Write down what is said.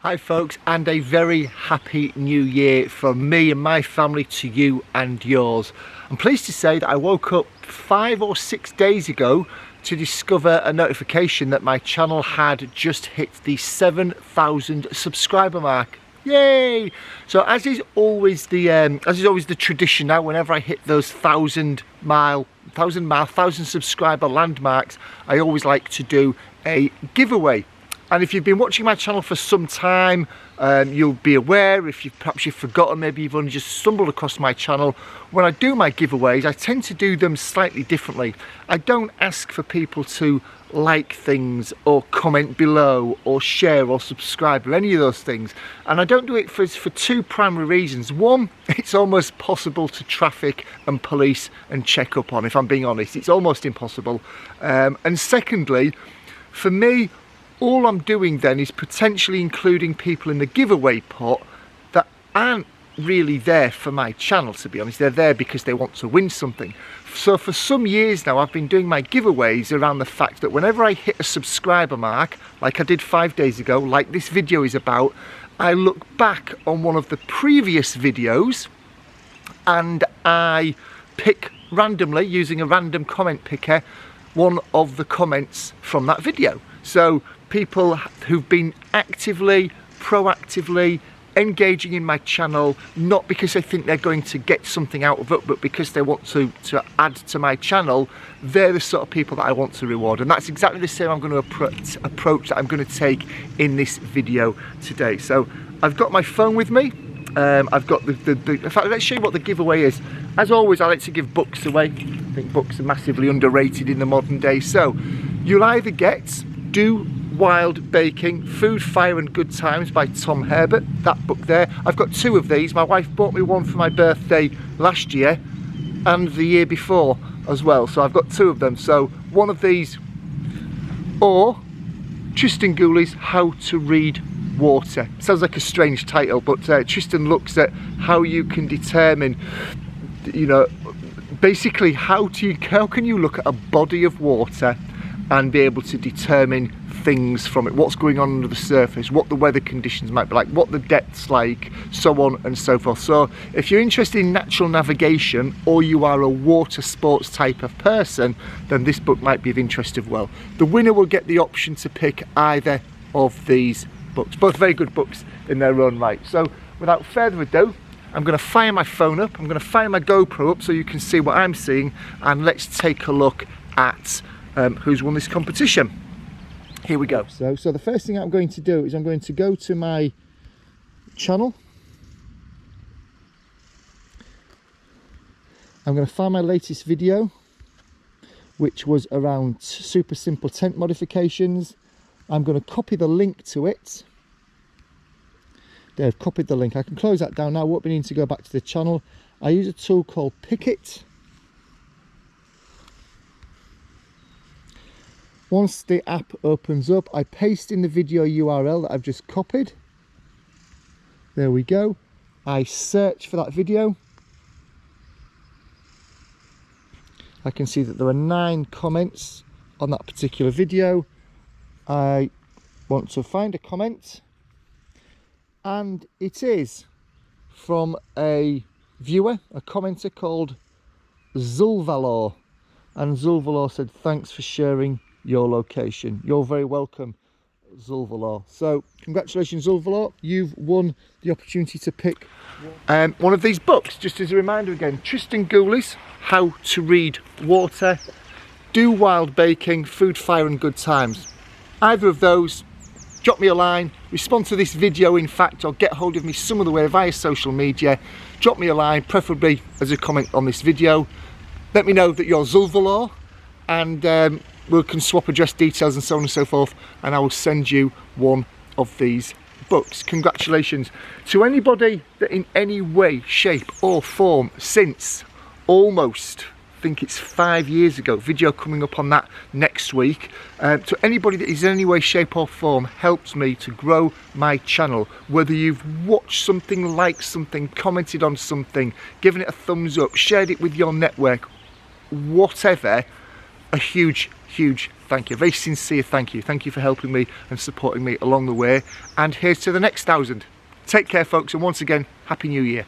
Hi folks, and a very happy new year from me and my family to you and yours. I'm pleased to say that I woke up 5 or 6 days ago to discover a notification that my channel had just hit the 7,000 subscriber mark. Yay! So as is always the tradition now, whenever I hit those 1,000 subscriber landmarks, I always like to do a giveaway. And if you've been watching my channel for some time, you'll be aware, if perhaps you've forgotten, maybe you've only just stumbled across my channel, when I do my giveaways, I tend to do them slightly differently. I don't ask for people to like things or comment below or share or subscribe or any of those things. And I don't do it for two primary reasons. One, it's almost possible to traffic and police and check up on, if I'm being honest. It's almost impossible. And secondly, for me, all I'm doing then is potentially including people in the giveaway pot that aren't really there for my channel, to be honest. They're there because they want to win something. So for some years now, I've been doing my giveaways around the fact that whenever I hit a subscriber mark, like I did 5 days ago, like this video is about, I look back on one of the previous videos and I pick randomly, using a random comment picker, one of the comments from that video. So people who've been proactively engaging in my channel, not because they think they're going to get something out of it, but because they want to add to my channel, they're the sort of people that I want to reward. And that's exactly the same I'm going to approach that I'm going to take in this video today. So I've got my phone with me. I've got in fact, let's show you what the giveaway is. As always, I like to give books away. I think books are massively underrated in the modern day. So you'll either get Do Wild Baking, Food, Fire and Good Times by Tom Herbert, that book there. I've got 2 of these. My wife bought me one for my birthday last year and the year before as well. So I've got 2 of them. So one of these, or Tristan Gooley's How to Read Water. Sounds like a strange title, but Tristan looks at how you can determine, you know, basically how can you look at a body of water and be able to determine things from it, what's going on under the surface, what the weather conditions might be like, what the depth's like, so on and so forth. So if you're interested in natural navigation, or you are a water sports type of person, then this book might be of interest as well. The winner will get the option to pick either of these books, both very good books in their own right. So without further ado, I'm going to fire my phone up, I'm going to fire my GoPro up so you can see what I'm seeing, and let's take a look at who's won this competition. Here we go. So the first thing I'm going to do is I'm going to go to my channel. I'm going to find my latest video, which was around super simple tent modifications. I'm going to copy the link to it. There, I've copied the link. I can close that down now. I won't be needing to go back to the channel. I use a tool called Pickit. Once the app opens up, I paste in the video URL that I've just copied. There we go. I search for that video. I can see that there are 9 comments on that particular video. I want to find a comment, and it is from a viewer, a commenter called Zulvalor. And Zulvalor said, "Thanks for sharing your location." You're very welcome, Zulvalor. So congratulations, Zulvalor, you've won the opportunity to pick one of these books. Just as a reminder again, Tristan Gooley's How to Read Water, Do Wild Baking, Food, Fire and Good Times. Either of those, drop me a line, respond to this video in fact, or get hold of me some other way via social media. Drop me a line, preferably as a comment on this video. Let me know that you're Zulvalor, and we can swap address details and so on and so forth, and I will send you one of these books. Congratulations to anybody that in any way, shape or form, since almost, I think it's 5 years ago, video coming up on that next week, to anybody that is in any way, shape or form helps me to grow my channel, whether you've watched something, liked something, commented on something, given it a thumbs up, shared it with your network, whatever, a huge thank you, a very sincere thank you. Thank you for helping me and supporting me along the way. And here's to the next 1,000. Take care, folks, and once again, Happy New Year.